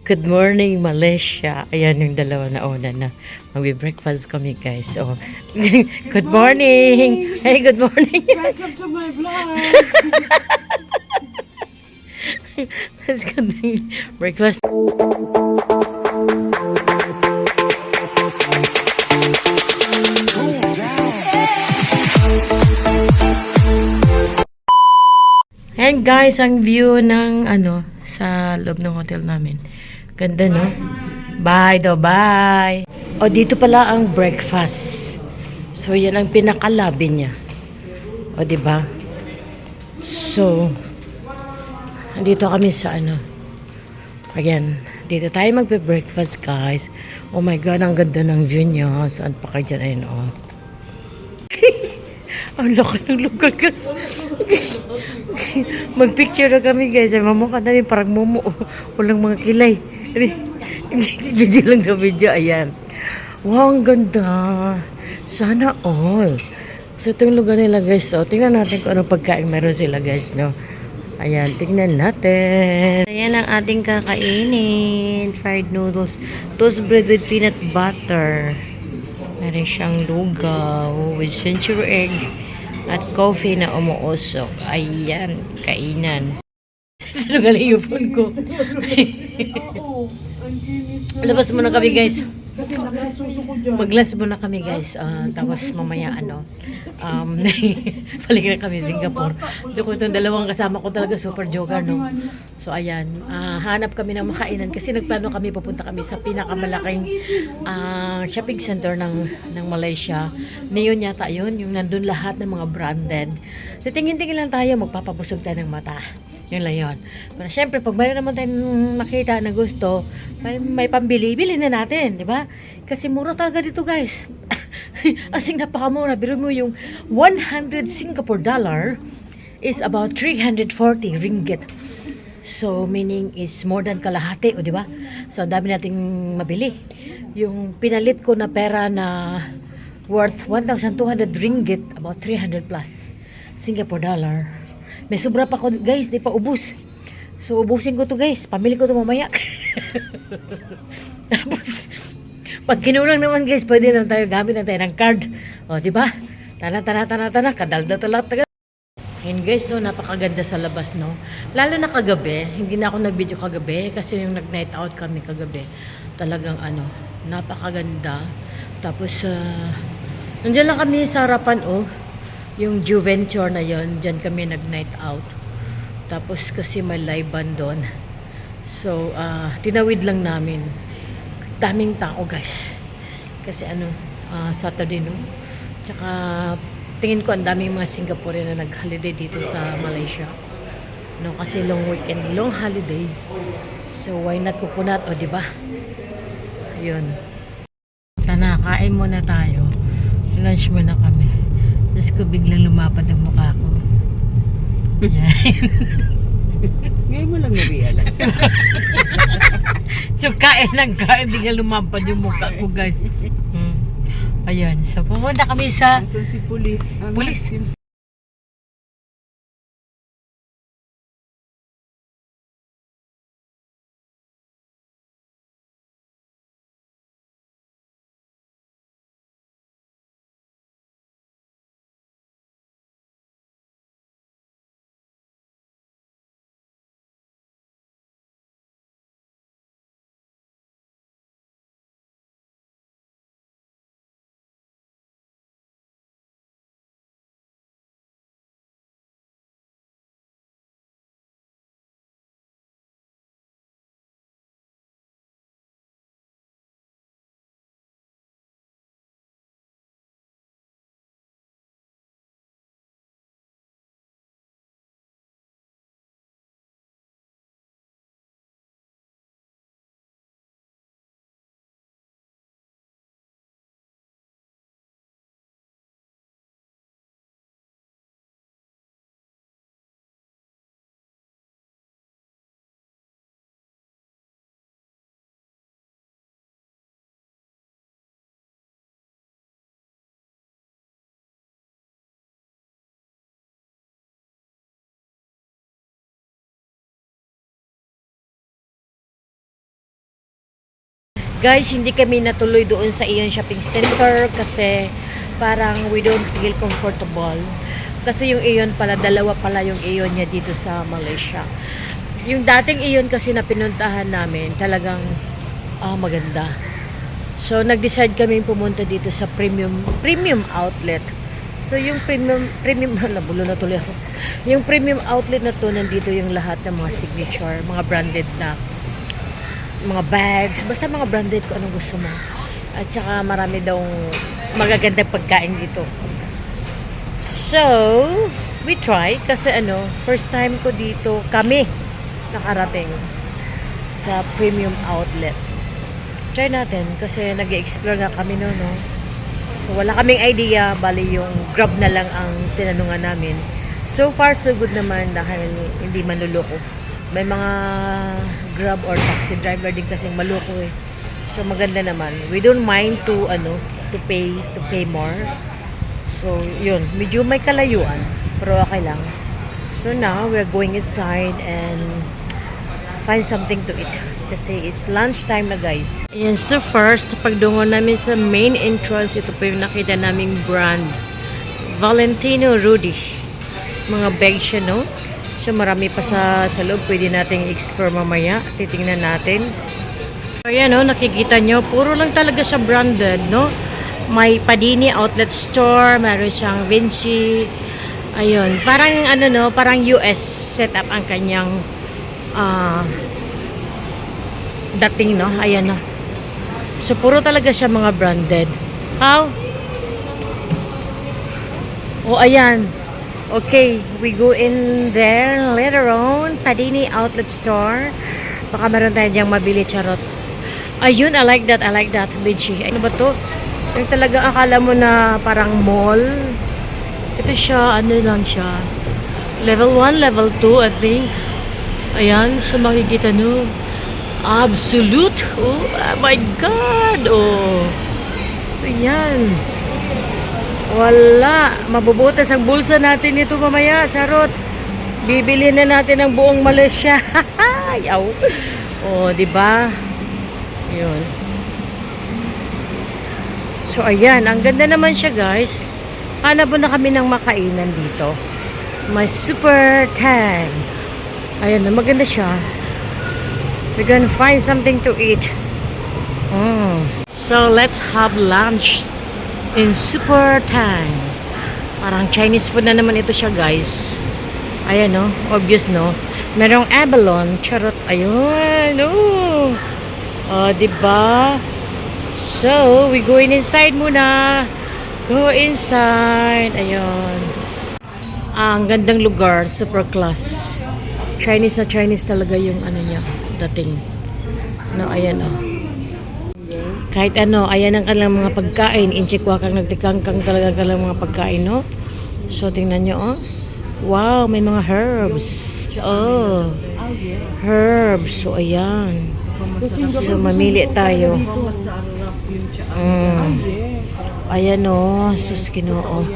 Good morning, Malaysia. Ayan yung dalawa na una na. Magbe-breakfast kami, guys. Oh. Good morning. Hey, good morning. Welcome to my vlog. Let's go breakfast. And guys, ang view ng sa loob ng hotel namin. Ganda, no? Bye do, bye. O, dito pala ang breakfast. So, yan ang pinakalabi niya. O, di ba? So, dito kami sa Ayan, dito tayo magbe-breakfast, guys. Oh my God, ang ganda ng view niya. Saan pa kayo dyan? Ayun, oh. Ang laki ng lugar, guys. Magpicture na kami, guys. Ay, mamukha namin parang momo. Walang mga kilay. Video lang na video. Ayan. Wow, ang ganda. Sana all. So, itong lugar nila, guys. So, tingnan natin kung anong pagkain meron sila, guys, no? Ayan, tingnan natin. Ayan ang ating kakainin. Fried noodles. Toast bread with peanut butter. Meron siyang lugaw with century egg at coffee na umuusok. Ayan, kainan. Sino galing yung phone ko? Labas muna kami, guys. Maglas muna kami, guys. Tapos mamaya balik na kami Singapore. So kung itong dalawang kasama ko talaga super joker, no? So ayan, hanap kami ng makainan kasi nagplano kami, pupunta kami sa pinakamalaking shopping center ng Malaysia. Neon yata yun, yung nandun lahat ng mga branded. Titingin-tingin lang tayo, magpapabusog tayo ng mata. Yun lang yun. Pero syempre, pag mayroon naman tayong makita na gusto, may pambili, bilhin na natin, di ba? Kasi mura talaga dito, guys. Asing napakamura. Biro mo yung 100 Singapore dollar is about 340 ringgit. So, meaning is more than kalahati, o di ba? So, ang dami nating mabili. Yung pinalit ko na pera na worth 1,200 ringgit, about 300 plus Singapore dollar. May sobra pa ko, guys, di pa ubus. So, ubusin ko to, guys. Pamili ko to mamaya. Tapos, pag kinulang naman, guys, pwede lang tayo, gamit lang tayo ng card. O, di ba? Tana, kadalda talaga. Ayun, guys, so, napakaganda sa labas, no? Lalo na kagabi. Hindi na ako nag-video kagabi kasi yung nag-night out kami kagabi. Talagang, napakaganda. Tapos, nandiyan lang kami sa harapan, oh. Yung Juventure na yon, dyan kami nag-night out. Tapos kasi may live band doon. So, tinawid lang namin. Daming tao, guys. Kasi Saturday, no? Tsaka, tingin ko ang daming mga Singaporean na nag-holiday dito sa Malaysia. No, kasi long weekend, long holiday. So, why not coconut? O, diba? Yun. Tana, kain muna tayo. Lunch muna kami. Tapos ko biglang lumapad ang mukha ko. Yan. Ngayon mo lang na-realize. So, kain, biglang lumapad yung mukha ko, guys. Ayan. So, pumunta kami sa Si Pulis. Pulis. Guys, hindi kami natuloy doon sa Ion Shopping Center kasi parang we don't feel comfortable. Kasi yung Ion pala, dalawa pala yung Ion niya dito sa Malaysia. Yung dating Ion kasi na pinuntahan namin, talagang maganda. So, nag-decide kami pumunta dito sa premium outlet. So, yung premium, nabulo na tuloy ako. Yung premium outlet na to, nandito yung lahat ng mga signature, mga branded na mga bags, basta mga branded kung anong gusto mo. At saka marami daw magagandang pagkain dito. So, we try kasi first time ko dito, kami nakarating sa premium outlet. Try natin kasi nag-explore nga kami no. So, wala kaming idea, bali yung Grab na lang ang tinanungan namin. So far, so good naman dahil hindi manluloko. May mga Grab or taxi driver din kasing maloko eh. So maganda naman. We don't mind to pay more. So yun, medyo may kalayuan pero okay lang. So now we're going inside and find something to eat kasi it's lunchtime na guys. Ayan, so first pagdungo namin sa main entrance, ito po yung nakita naming brand, Valentino Rudy. Mga bag siya, no? So marami pa sa loob, pwede nating explore mamaya. Titingnan natin. So ayan, no, nakikita nyo, puro lang talaga siya branded, no? May Padini Outlet Store, meron siyang Vinci. Ayun, parang parang US setup ang kanyang dating, no? Ayan, no. So puro talaga siya mga branded. How? Oh, ayan. Okay, we go in there later on. Padini Outlet Store. Baka meron tayo diyang mabili, charot. Ayun, I like that, Vinci. Ano ba to? Yung talaga akala mo na parang mall. Ito siya, lang siya. Level 1, level 2, I think. Ayan, so makikita nyo. Absolute. Oh my God. Oh. So, yan. Wala. Mabubutas ang bulsa natin ito mamaya. Charot. Bibili na natin ang buong Malaysia. Yaw. Oh, di ba? Yun. So, ayan. Ang ganda naman siya, guys. Hanap na kami ng makainan dito. May super tang. Ayan na. Maganda siya. We're gonna find something to eat. So, let's have lunch in Super Tang. Parang Chinese food na naman ito siya, guys. Ayan, no? Obvious, no? Merong abalone. Charot. Ayun. Oh. Oh, diba? So, we going inside muna. Go inside. Ayun. Ang gandang lugar. Super class. Chinese na Chinese talaga yung niya. Dating. No, ayan, oh. Kahit ayan ang kanilang mga pagkain. Inchikwa kang nagtikangkang talaga kanilang mga pagkain, no? So, tingnan nyo, oh. Wow, may mga herbs. Oh. Herbs. So, ayan. So, mamili tayo. Ayan, oh. Sus, Ginoo.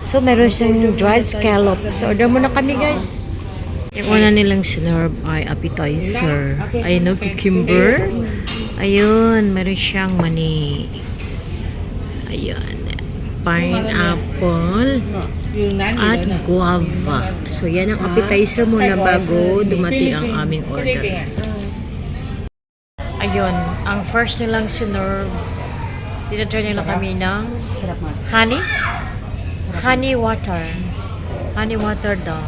So, meron siyang dried scallop. So, order muna kami, guys. Yung una nilang sinerve ay appetizer. Ayun, no? Cucumber. Ayun, meron siyang mani. Ayun. Pineapple. At guava. So, yan ang appetizer muna bago dumating ang aming order. Ayun, ang first nilang sinerve, tinatry nila kami ng honey? Honey water. Honey water daw.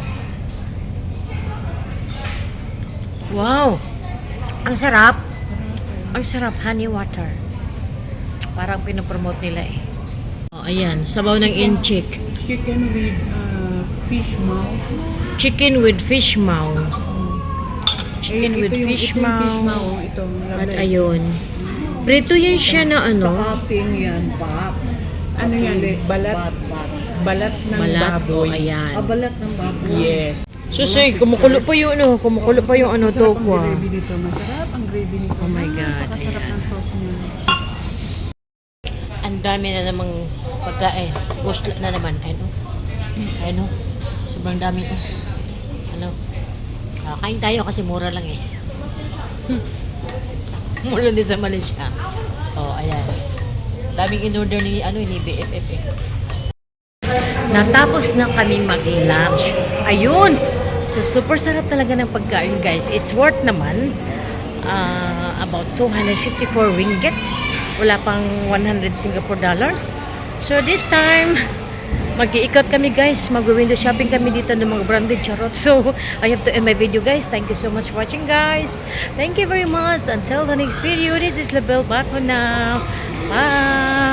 Wow! Ang sarap! Ang sarap, honey water. Parang pinopromote nila eh. Oh, ayan, sabaw ng inchik. Chicken with fish mouth. Chicken with fish mouth. Chicken with fish mouth. At ayun. Prito yan siya na Sa atin yan, pap. Ano yan? Balat. Balat ng baboy. Ayan. Balat ng baboy. Yes. Susoy, kumukulo pa yung kumukulo pa yung tokwa. Ang gravy nito. Masarap ang gravy nito. Oh my God. Napakasarap Ayan. ng sauce niya. Ang dami na namang pagkain. Gusto na naman. Ano? Sobrang dami ko. Kain tayo kasi mura lang eh. Mula din sa Malaysia. Oh, ayan. Daming in-order ni BFF eh. Natapos na kami mag-lunch. Ayun! So, super sarap talaga ng pagkain, guys. It's worth naman. About 254 ringgit. Wala pang 100 Singapore dollar. So, this time, mag-iikot kami, guys. Mag-window shopping kami dito ng mga branded charot. So, I have to end my video, guys. Thank you so much for watching, guys. Thank you very much. Until the next video, this is Label. Bye for now. Bye!